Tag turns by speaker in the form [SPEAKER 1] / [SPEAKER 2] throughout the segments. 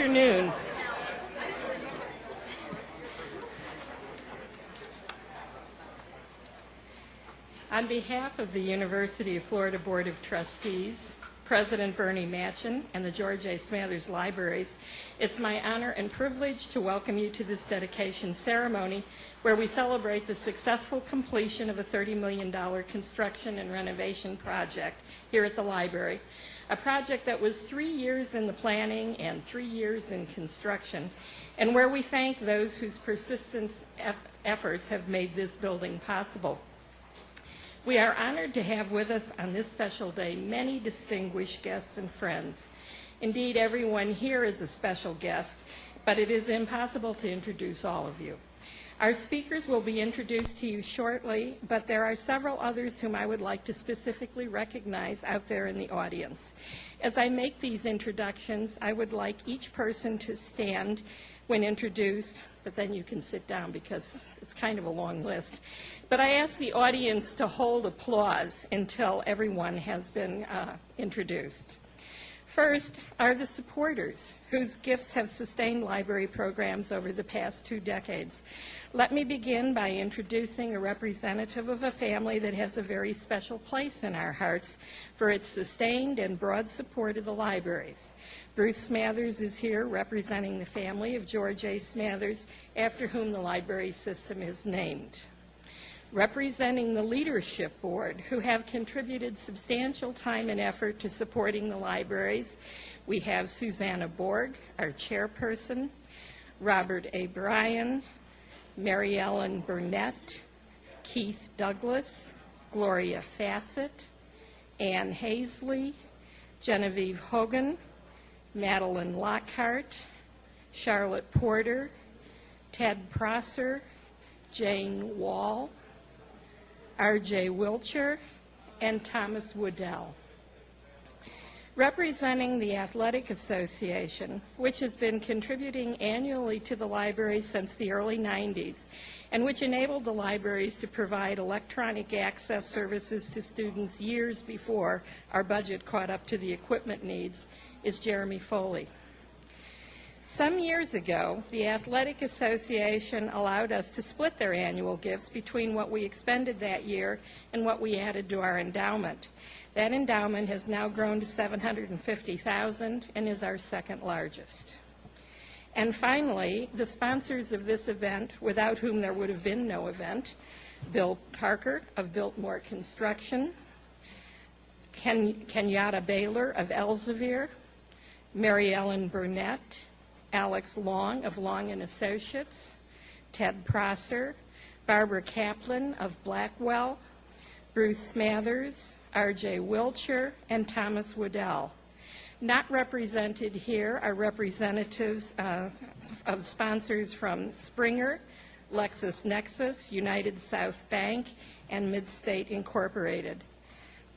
[SPEAKER 1] afternoon. On behalf of the University of Florida Board of Trustees, President Bernie Machen, and the George A. Smathers Libraries, it's my honor and privilege to welcome you to this dedication ceremony where we celebrate the successful completion of a $30 million construction and renovation project here at the library, a project that was 3 years in the planning and 3 years in construction, and where we thank those whose persistent efforts have made this building possible. We are honored to have with us on this special day many distinguished guests and friends. Indeed, everyone here is a special guest, but it is impossible to introduce all of you. Our speakers will be introduced to you shortly, but there are several others whom I would like to specifically recognize out there in the audience. As I make these introductions, I would like each person to stand when introduced, but then you can sit down because it's kind of a long list. But I ask the audience to hold applause until everyone has been introduced. First are the supporters, whose gifts have sustained library programs over the past 2 decades. Let me begin by introducing a representative of a family that has a very special place in our hearts for its sustained and broad support of the libraries. Bruce Smathers is here representing the family of George A. Smathers, after whom the library system is named. Representing the Leadership Board, who have contributed substantial time and effort to supporting the libraries, we have Susanna Borg, our chairperson, Robert A. Bryan, Mary Ellen Burnett, Keith Douglas, Gloria Fassett, Ann Hazley, Genevieve Hogan, Madeline Lockhart, Charlotte Porter, Ted Prosser, Jane Wall, R.J. Wilcher, and Thomas Woodell. Representing the Athletic Association, which has been contributing annually to the library since the early 90s, and which enabled the libraries to provide electronic access services to students years before our budget caught up to the equipment needs, is Jeremy Foley. Some years ago, the Athletic Association allowed us to split their annual gifts between what we expended that year and what we added to our endowment. That endowment has now grown to $750,000 and is our second largest. And finally, the sponsors of this event, without whom there would have been no event, Bill Parker of Biltmore Construction, Kenyatta Baylor of Elsevier, Mary Ellen Burnett, Alex Long of Long & Associates, Ted Prosser, Barbara Kaplan of Blackwell, Bruce Smathers, R.J. Wilcher, and Thomas Woodell. Not represented here are representatives of sponsors from Springer, LexisNexis, United South Bank, and Midstate Incorporated.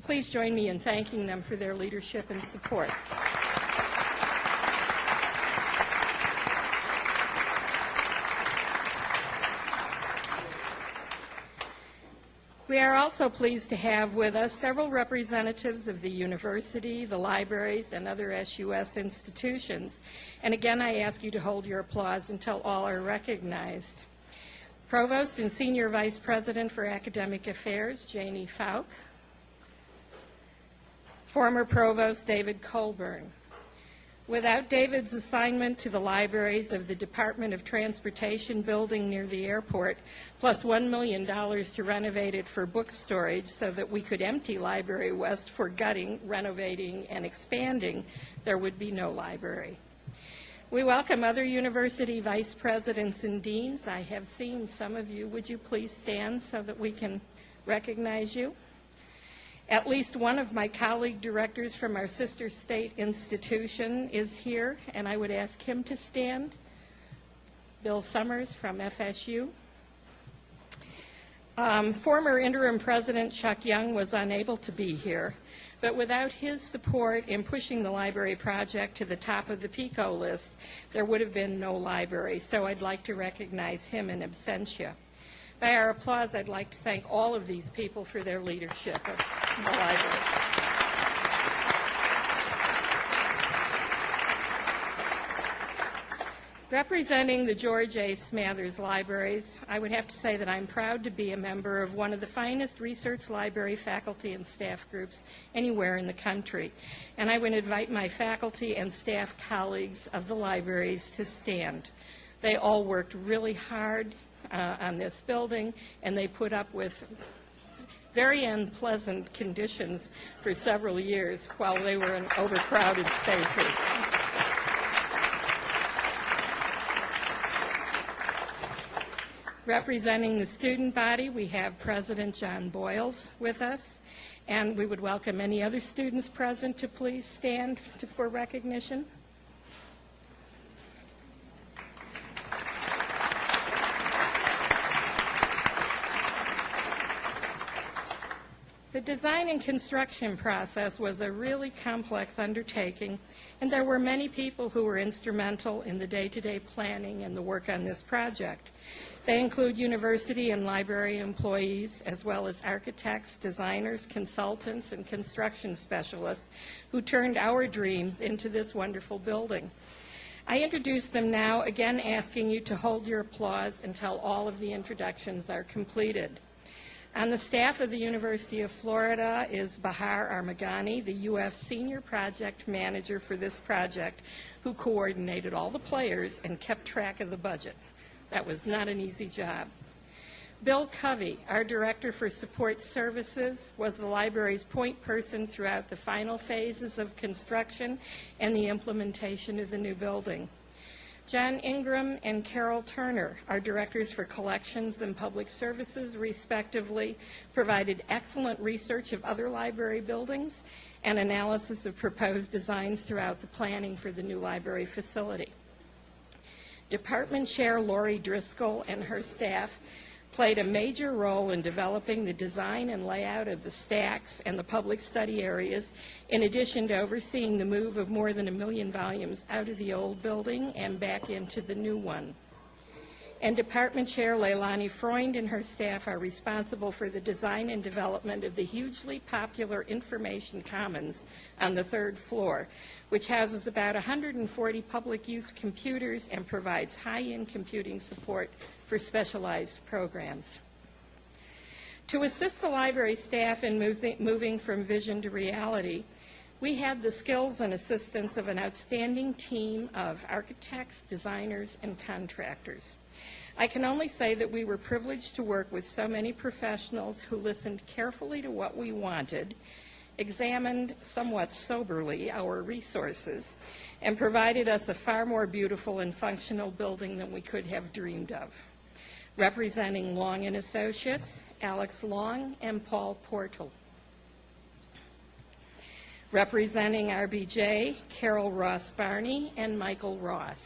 [SPEAKER 1] Please join me in thanking them for their leadership and support. We are also pleased to have with us several representatives of the university, the libraries, and other SUS institutions. And again, I ask you to hold your applause until all are recognized. Provost and Senior Vice President for Academic Affairs, Janie Faulk. Former Provost David Colburn. Without David's assignment to the libraries of the Department of Transportation building near the airport, plus $1 million to renovate it for book storage so that we could empty Library West for gutting, renovating, and expanding, there would be no library. We welcome other university vice presidents and deans. I have seen some of you. Would you please stand so that we can recognize you? At least one of my colleague directors from our sister state institution is here, and I would ask him to stand. Bill Summers from FSU. Former interim president Chuck Young was unable to be here, but without his support in pushing the library project to the top of the PICO list, there would have been no library, so I'd like to recognize him in absentia. By our applause, I'd like to thank all of these people for their leadership of the library. Representing the George A. Smathers Libraries, I would have to say that I'm proud to be a member of one of the finest research library faculty and staff groups anywhere in the country. And I would invite my faculty and staff colleagues of the libraries to stand. They all worked really hard on this building, and they put up with very unpleasant conditions for several years while they were in overcrowded spaces. Representing the student body, we have President John Boyles with us, and we would welcome any other students present to please stand for recognition. The design and construction process was a really complex undertaking, and there were many people who were instrumental in the day-to-day planning and the work on this project. They include university and library employees, as well as architects, designers, consultants, and construction specialists who turned our dreams into this wonderful building. I introduce them now, again asking you to hold your applause until all of the introductions are completed. On the staff of the University of Florida is Bahar Armagani, the UF Senior Project Manager for this project, who coordinated all the players and kept track of the budget. That was not an easy job. Bill Covey, our Director for Support Services, was the library's point person throughout the final phases of construction and the implementation of the new building. John Ingram and Carol Turner, our Directors for Collections and Public Services, respectively, provided excellent research of other library buildings and analysis of proposed designs throughout the planning for the new library facility. Department Chair Lori Driscoll and her staff played a major role in developing the design and layout of the stacks and the public study areas, in addition to overseeing the move of more than 1 million volumes out of the old building and back into the new one. And Department Chair Leilani Freund and her staff are responsible for the design and development of the hugely popular Information Commons on the 3rd floor, which houses about 140 public use computers and provides high-end computing support for specialized programs. To assist the library staff in moving from vision to reality, we had the skills and assistance of an outstanding team of architects, designers, and contractors. I can only say that we were privileged to work with so many professionals who listened carefully to what we wanted, examined somewhat soberly our resources, and provided us a far more beautiful and functional building than we could have dreamed of. Representing Long & Associates, Alex Long and Paul Portal. Representing RBJ, Carol Ross Barney and Michael Ross.